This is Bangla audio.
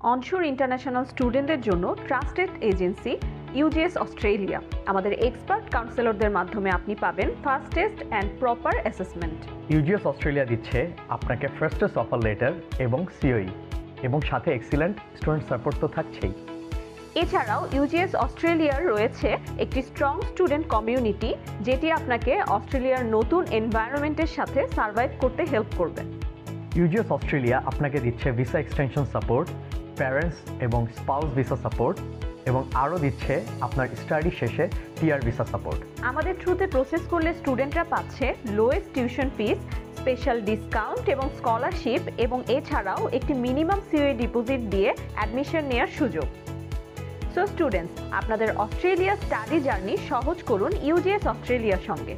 অনশোর ইন্টারন্যাশনাল স্টুডেন্টদের জন্য ট্রাস্টেড এজেন্সি ইউজিএস অস্ট্রেলিয়া। আমাদের এক্সপার্ট কাউন্সেলরদের মাধ্যমে আপনি পাবেন fastest and proper assessment. UGS Australia দিচ্ছে আপনাকে ফার্স্টেস্ট অফার লেটার এবং সিওই এবং সাথে এক্সিলেন্ট স্টুডেন্ট সাপোর্ট তো থাকছেই। এছাড়াও ইউজিএস অস্ট্রেলিয়ার রয়েছে একটি স্ট্রং স্টুডেন্ট কমিউনিটি, যেটি আপনাকে অস্ট্রেলিয়ার নতুন এনভায়রনমেন্টের সাথে সার্ভাইভ করতে হেল্প করবে। ইউজিএস অস্ট্রেলিয়া আপনাকে দিচ্ছে ভিসা এক্সটেনশন সাপোর্ট, প্যারেন্টস এবং স্পাউস ভিসা সাপোর্ট এবং আরও দিচ্ছে আপনার স্টাডি শেষে টিআর ভিসা সাপোর্ট। আমাদের থ্রুতে প্রসেস করলে স্টুডেন্টরা পাচ্ছে lowest tuition fees, special discount এবং স্কলারশিপ, এবং এছাড়াও একটি মিনিমাম সিওএ ডিপোজিট দিয়ে অ্যাডমিশন নেওয়ার সুযোগ। সো স্টুডেন্টস, আপনাদের অস্ট্রেলিয়া স্টাডি জার্নি সহজ করুন ইউজিএস অস্ট্রেলিয়ার সঙ্গে।